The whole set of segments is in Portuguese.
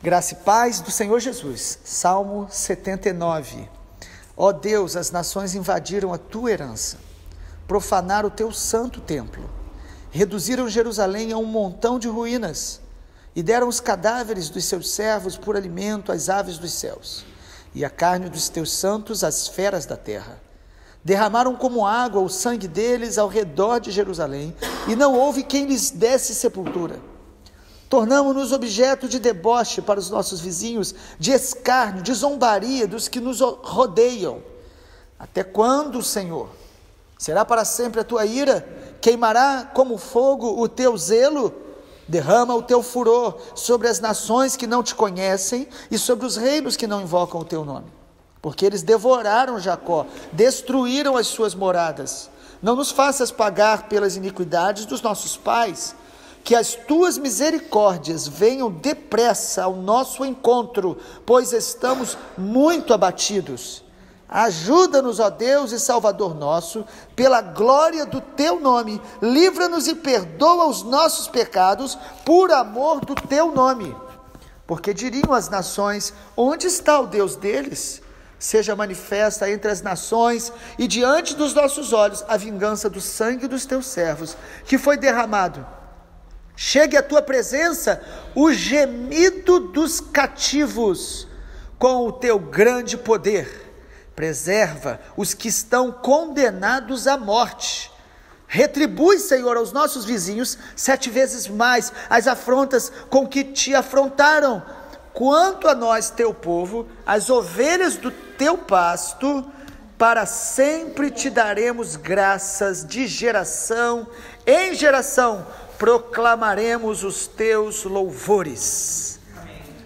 Graça e paz do Senhor Jesus. Salmo 79. Ó Deus, as nações invadiram a tua herança, profanaram o teu santo templo, reduziram Jerusalém a um montão de ruínas e deram os cadáveres dos seus servos por alimento às aves dos céus e a carne dos teus santos às feras da terra. Derramaram como água o sangue deles ao redor de Jerusalém e não houve quem lhes desse sepultura. Tornamo-nos objeto de deboche para os nossos vizinhos, de escárnio, de zombaria dos que nos rodeiam. Até quando, Senhor? Será para sempre a tua ira? Queimará como fogo o teu zelo? Derrama o teu furor sobre as nações que não te conhecem e sobre os reinos que não invocam o teu nome. Porque eles devoraram Jacó, destruíram as suas moradas. Não nos faças pagar pelas iniquidades dos nossos pais. Que as tuas misericórdias venham depressa ao nosso encontro, pois estamos muito abatidos. Ajuda-nos, ó Deus e Salvador nosso, pela glória do teu nome, livra-nos e perdoa os nossos pecados, por amor do teu nome. Porque diriam as nações: onde está o Deus deles? Seja manifesta entre as nações e diante dos nossos olhos a vingança do sangue dos teus servos, que foi derramado. Chegue à tua presença o gemido dos cativos, com o teu grande poder. Preserva os que estão condenados à morte. Retribui, Senhor, aos nossos vizinhos 7 vezes mais as afrontas com que te afrontaram. Quanto a nós, teu povo, as ovelhas do teu pasto, para sempre te daremos graças de geração em geração. Proclamaremos os teus louvores.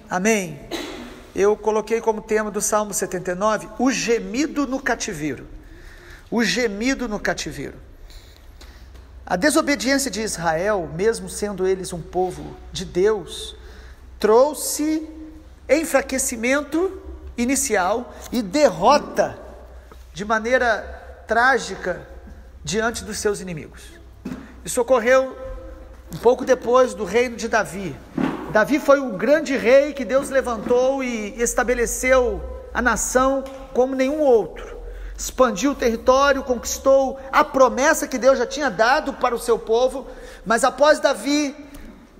Amém. Eu coloquei como tema do Salmo 79, o gemido no cativeiro. O gemido no cativeiro. A desobediência de Israel, mesmo sendo eles um povo de Deus, trouxe enfraquecimento inicial e derrota de maneira trágica diante dos seus inimigos. Isso ocorreu um pouco depois do reino de Davi. Davi foi o grande rei que Deus levantou e estabeleceu a nação como nenhum outro. Expandiu o território, conquistou a promessa que Deus já tinha dado para o seu povo, mas após Davi,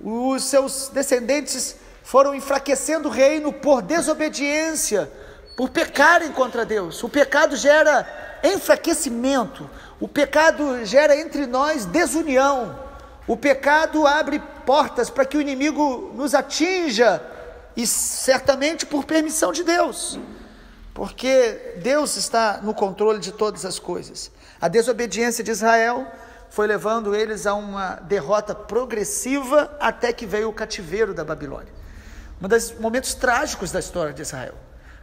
os seus descendentes foram enfraquecendo o reino por desobediência, por pecarem contra Deus. O pecado gera enfraquecimento, o pecado gera entre nós desunião. O pecado abre portas para que o inimigo nos atinja, e certamente por permissão de Deus, porque Deus está no controle de todas as coisas. A desobediência de Israel foi levando eles a uma derrota progressiva até que veio o cativeiro da Babilônia. Um dos momentos trágicos da história de Israel.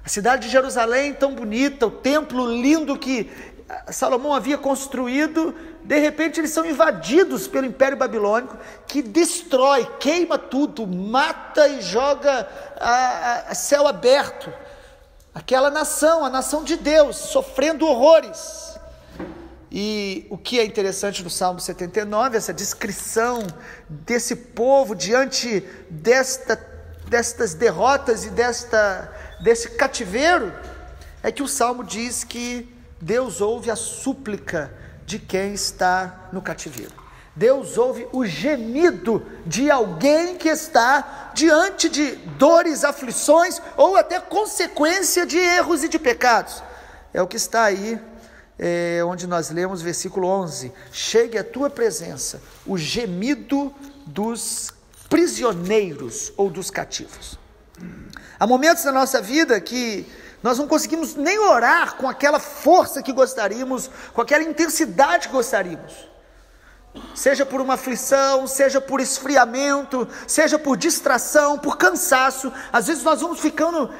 A cidade de Jerusalém, tão bonita, o templo lindo que Salomão havia construído, de repente eles são invadidos pelo Império Babilônico, que destrói, queima tudo, mata e joga a céu aberto. Aquela nação, a nação de Deus, sofrendo horrores. E o que é interessante no Salmo 79, essa descrição desse povo diante destas derrotas e desse cativeiro, é que o Salmo diz que Deus ouve a súplica de quem está no cativeiro. Deus ouve o gemido de alguém que está diante de dores, aflições ou até consequência de erros e de pecados. É o que está aí, onde nós lemos versículo 11. Chegue à tua presença o gemido dos prisioneiros ou dos cativos. Há momentos na nossa vida que nós não conseguimos nem orar com aquela força que gostaríamos, com aquela intensidade que gostaríamos. Seja por uma aflição, seja por esfriamento, seja por distração, por cansaço. Às vezes nós vamos ficando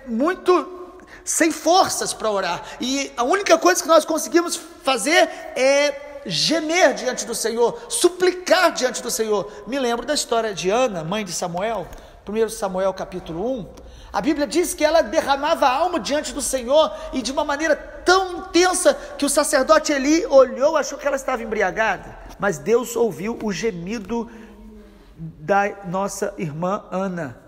muito sem forças para orar. E a única coisa que nós conseguimos fazer é gemer diante do Senhor, suplicar diante do Senhor. Me lembro da história de Ana, mãe de Samuel, 1 Samuel capítulo 1. A Bíblia diz que ela derramava a alma diante do Senhor, e de uma maneira tão intensa, que o sacerdote Eli olhou, achou que ela estava embriagada, mas Deus ouviu o gemido da nossa irmã Ana.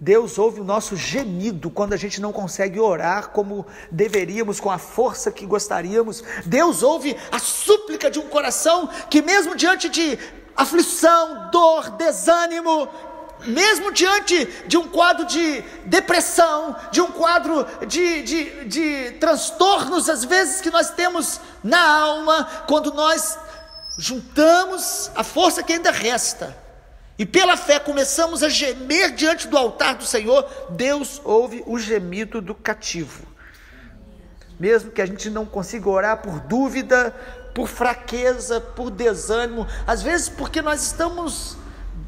Deus ouve o nosso gemido quando a gente não consegue orar como deveríamos, com a força que gostaríamos. Deus ouve a súplica de um coração que, mesmo diante de aflição, dor, desânimo, mesmo diante de um quadro de depressão, de um quadro de transtornos, às vezes, que nós temos na alma, quando nós juntamos a força que ainda resta e pela fé começamos a gemer diante do altar do Senhor, Deus ouve o gemido do cativo. Mesmo que a gente não consiga orar por dúvida, por fraqueza, por desânimo, às vezes porque nós estamos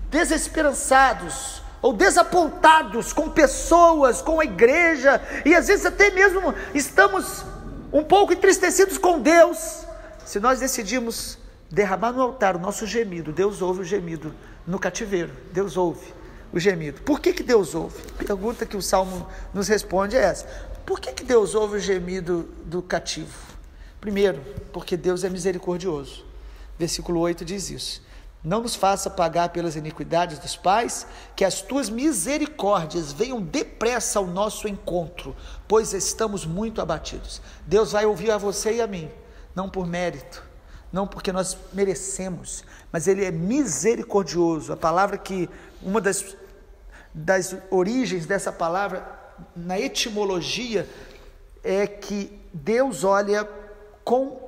desesperançados ou desapontados com pessoas, com a igreja, e às vezes até mesmo estamos um pouco entristecidos com Deus. Se nós decidimos derramar no altar o nosso gemido, Deus ouve o gemido no cativeiro. Deus ouve o gemido. Por que Deus ouve? A pergunta que o Salmo nos responde é essa: por que Deus ouve o gemido do cativo? Primeiro, porque Deus é misericordioso. Versículo 8 diz isso: não nos faça pagar pelas iniquidades dos pais, que as tuas misericórdias venham depressa ao nosso encontro, pois estamos muito abatidos. Deus vai ouvir a você e a mim, não por mérito, não porque nós merecemos, mas Ele é misericordioso. A palavra que, uma das origens dessa palavra, na etimologia, é que Deus olha com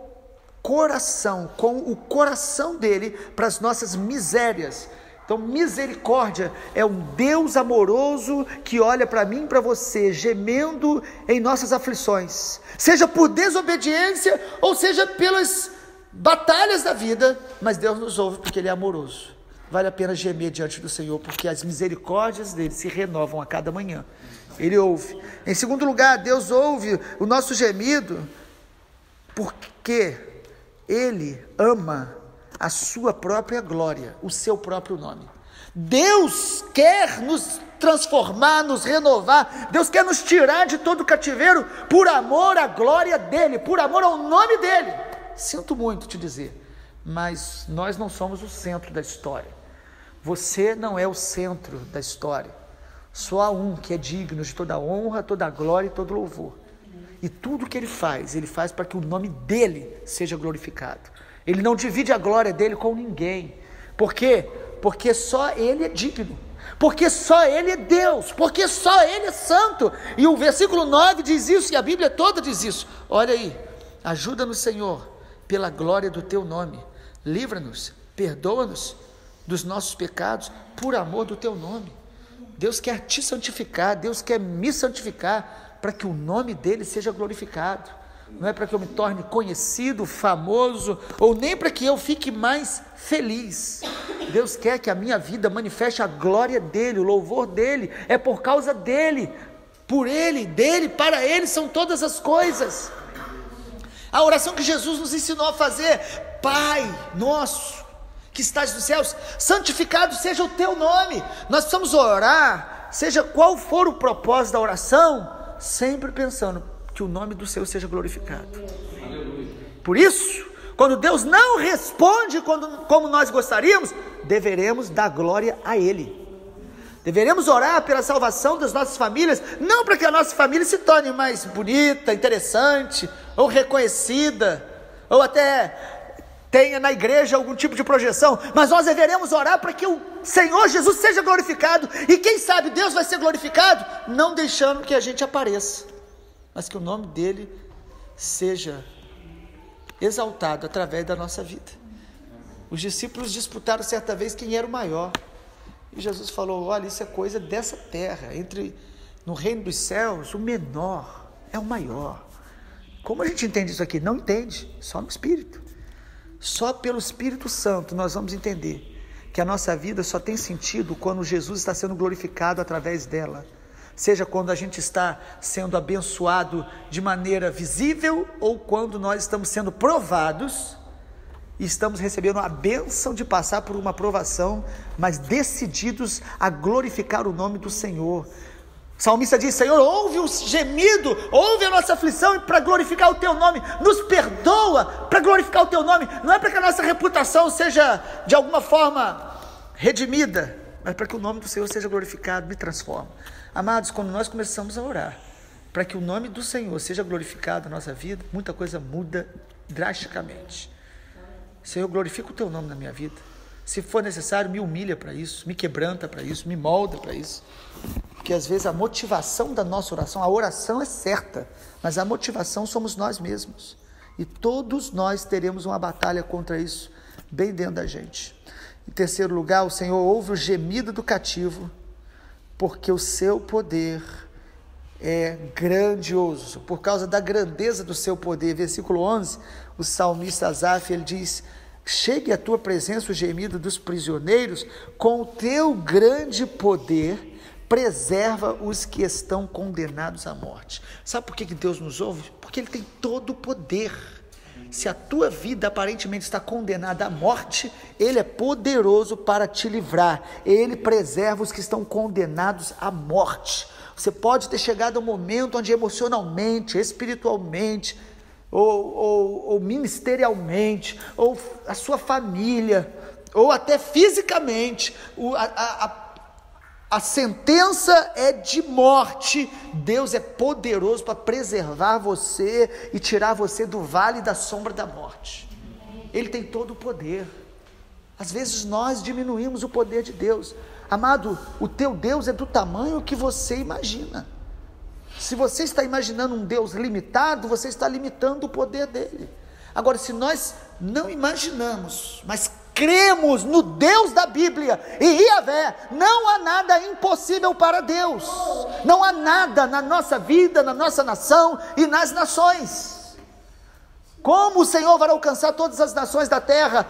coração, com o coração dele para as nossas misérias. Então, misericórdia é um Deus amoroso que olha para mim e para você, gemendo em nossas aflições, seja por desobediência ou seja pelas batalhas da vida, mas Deus nos ouve porque Ele é amoroso. Vale a pena gemer diante do Senhor, porque as misericórdias dele se renovam a cada manhã. Ele ouve. Em segundo lugar, Deus ouve o nosso gemido porque Ele ama a sua própria glória, o seu próprio nome. Deus quer nos transformar, nos renovar. Deus quer nos tirar de todo o cativeiro por amor à glória dele, por amor ao nome dele. Sinto muito te dizer, mas nós não somos o centro da história. Você não é o centro da história. Só há um que é digno de toda honra, toda glória e todo louvor. E tudo que Ele faz para que o nome dele seja glorificado. Ele não divide a glória dele com ninguém. Por quê? Porque só Ele é digno. Porque só Ele é Deus. Porque só Ele é santo. E o versículo 9 diz isso, e a Bíblia toda diz isso. Olha aí: ajuda-nos, Senhor, pela glória do Teu nome. Livra-nos, perdoa-nos dos nossos pecados, por amor do Teu nome. Deus quer te santificar, Deus quer me santificar, para que o nome dele seja glorificado. Não é para que eu me torne conhecido, famoso, ou nem para que eu fique mais feliz. Deus quer que a minha vida manifeste a glória dele, o louvor dele. É por causa dele, por ele, dele, para ele são todas as coisas. A oração que Jesus nos ensinou a fazer: Pai nosso que estás nos céus, santificado seja o teu nome. Nós precisamos orar, seja qual for o propósito da oração, sempre pensando que o nome do Senhor seja glorificado. Por isso, quando Deus não responde como nós gostaríamos, deveremos dar glória a Ele. Deveremos orar pela salvação das nossas famílias, não para que a nossa família se torne mais bonita, interessante, ou reconhecida, ou até tenha na igreja algum tipo de projeção, mas nós deveremos orar para que o Senhor Jesus seja glorificado. E quem sabe Deus vai ser glorificado não deixando que a gente apareça, mas que o nome dele seja exaltado através da nossa vida. Os discípulos disputaram certa vez quem era o maior, e Jesus falou: olha, isso é coisa dessa terra, no reino dos céus o menor é o maior. Como a gente entende isso aqui? Não entende, só no Espírito. Só pelo Espírito Santo nós vamos entender que a nossa vida só tem sentido quando Jesus está sendo glorificado através dela. Seja quando a gente está sendo abençoado de maneira visível, ou quando nós estamos sendo provados e estamos recebendo a bênção de passar por uma provação, mas decididos a glorificar o nome do Senhor. O salmista diz: Senhor, ouve o gemido, ouve a nossa aflição para glorificar o Teu nome, nos perdoa para glorificar o Teu nome. Não é para que a nossa reputação seja de alguma forma redimida, mas para que o nome do Senhor seja glorificado, me transforma. Amados, quando nós começamos a orar, para que o nome do Senhor seja glorificado na nossa vida, muita coisa muda drasticamente. Senhor, glorifica o teu nome na minha vida. Se for necessário, me humilha para isso, me quebranta para isso, me molda para isso. Porque às vezes a motivação da nossa oração, a oração é certa, mas a motivação somos nós mesmos. E todos nós teremos uma batalha contra isso, bem dentro da gente. Em terceiro lugar, o Senhor ouve o gemido do cativo, porque o seu poder é grandioso. Por causa da grandeza do seu poder. Versículo 11, o salmista Asaf, ele diz: chegue à tua presença o gemido dos prisioneiros, com o teu grande poder preserva os que estão condenados à morte. Sabe por que Deus nos ouve? Porque Ele tem todo o poder. Se a tua vida aparentemente está condenada à morte, Ele é poderoso para te livrar. Ele preserva os que estão condenados à morte. Você pode ter chegado a um momento onde emocionalmente, espiritualmente, ou ministerialmente, ou a sua família, ou até fisicamente, a sentença é de morte. Deus é poderoso para preservar você e tirar você do vale da sombra da morte. Ele tem todo o poder. Às vezes nós diminuímos o poder de Deus. Amado, o teu Deus é do tamanho que você imagina. Se você está imaginando um Deus limitado, você está limitando o poder dele. Agora, se nós não imaginamos, mas cremos no Deus da Bíblia e Yahvé, não há nada impossível para Deus. Não há nada na nossa vida, na nossa nação e nas nações. Como o Senhor vai alcançar todas as nações da terra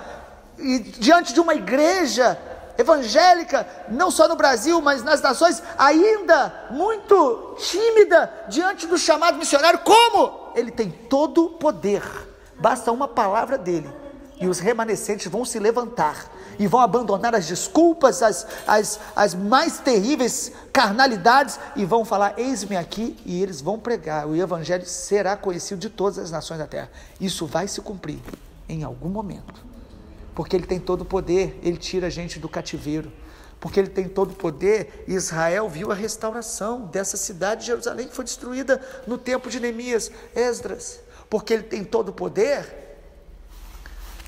e diante de uma igreja evangélica, não só no Brasil, mas nas nações, ainda muito tímida diante do chamado missionário? Como? Ele tem todo o poder, basta uma palavra dele, e os remanescentes vão se levantar, e vão abandonar as desculpas, as mais terríveis carnalidades, e vão falar: eis-me aqui, e eles vão pregar, o evangelho será conhecido de todas as nações da terra. Isso vai se cumprir em algum momento, porque Ele tem todo o poder. Ele tira a gente do cativeiro, porque Ele tem todo o poder. Israel viu a restauração dessa cidade de Jerusalém, que foi destruída no tempo de Neemias, Esdras, porque Ele tem todo o poder.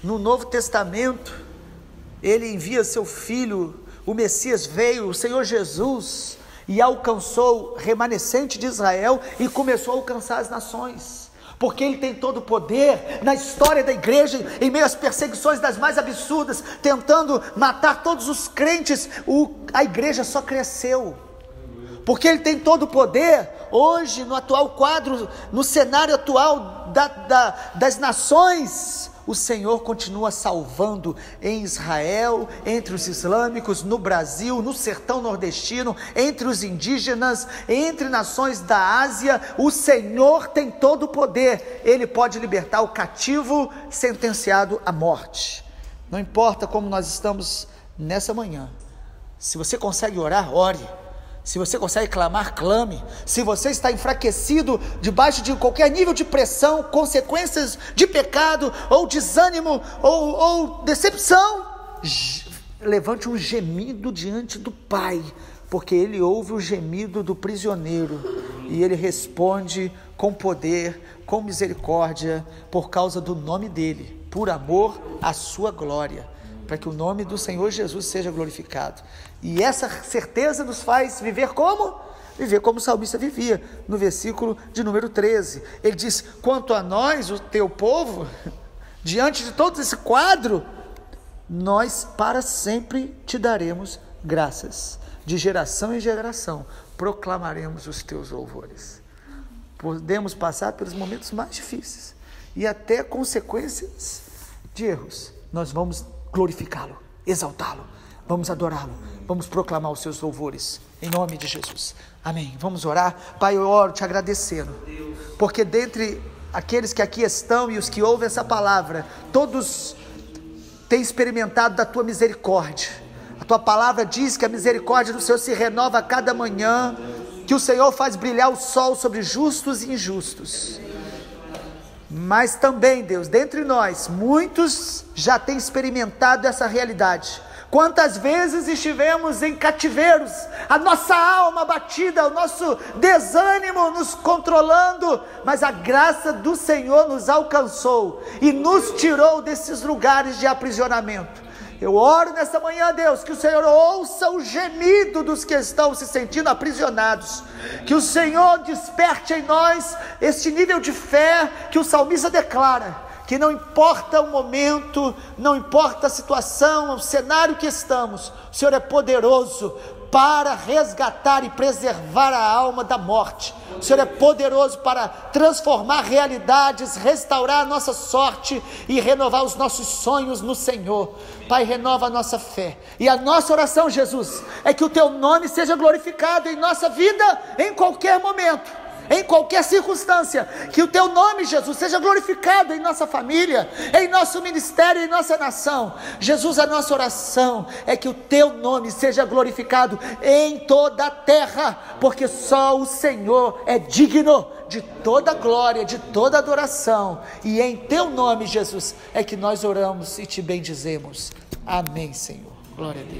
No Novo Testamento, Ele envia seu Filho, o Messias veio, o Senhor Jesus, e alcançou o remanescente de Israel, e começou a alcançar as nações, porque Ele tem todo o poder. Na história da igreja, em meio às perseguições das mais absurdas, tentando matar todos os crentes, a igreja só cresceu, porque Ele tem todo o poder. Hoje, no atual quadro, no cenário atual das nações, o Senhor continua salvando em Israel, entre os islâmicos, no Brasil, no sertão nordestino, entre os indígenas, entre nações da Ásia. O Senhor tem todo o poder. Ele pode libertar o cativo sentenciado à morte. Não importa como nós estamos nessa manhã, se você consegue orar, ore. Se você consegue clamar, clame. Se você está enfraquecido, debaixo de qualquer nível de pressão, consequências de pecado, ou desânimo, ou decepção, levante um gemido diante do Pai, porque Ele ouve o gemido do prisioneiro, e Ele responde com poder, com misericórdia, por causa do nome dEle, por amor à sua glória, para que o nome do Senhor Jesus seja glorificado. E essa certeza nos faz viver como? Viver como o salmista vivia, no versículo de número 13. Ele diz: quanto a nós, o teu povo, diante de todo esse quadro, nós para sempre te daremos graças, de geração em geração proclamaremos os teus louvores. Podemos passar pelos momentos mais difíceis e até consequências de erros, nós vamos glorificá-lo, exaltá-lo, vamos adorá-lo, vamos proclamar os seus louvores, em nome de Jesus, amém. Vamos orar. Pai, eu oro te agradecendo, porque dentre aqueles que aqui estão e os que ouvem essa palavra, todos têm experimentado da tua misericórdia. A tua palavra diz que a misericórdia do Senhor se renova a cada manhã, que o Senhor faz brilhar o sol sobre justos e injustos. Mas também, Deus, dentre nós, muitos já têm experimentado essa realidade, Quantas vezes estivemos em cativeiros, a nossa alma abatida, o nosso desânimo nos controlando, mas a graça do Senhor nos alcançou e nos tirou desses lugares de aprisionamento. Eu oro nessa manhã, Deus, que o Senhor ouça o gemido dos que estão se sentindo aprisionados, que o Senhor desperte em nós este nível de fé que o salmista declara, que não importa o momento, não importa a situação, o cenário que estamos, o Senhor é poderoso para resgatar e preservar a alma da morte. O Senhor é poderoso para transformar realidades, restaurar a nossa sorte e renovar os nossos sonhos no Senhor. Pai, renova a nossa fé. E a nossa oração, Jesus, é que o Teu nome seja glorificado em nossa vida, em qualquer momento, em qualquer circunstância, que o Teu nome, Jesus, seja glorificado em nossa família, em nosso ministério, em nossa nação. Jesus, a nossa oração é que o Teu nome seja glorificado em toda a terra, porque só o Senhor é digno de toda glória, de toda adoração, e em Teu nome, Jesus, é que nós oramos e Te bendizemos. Amém, Senhor. Glória a Deus.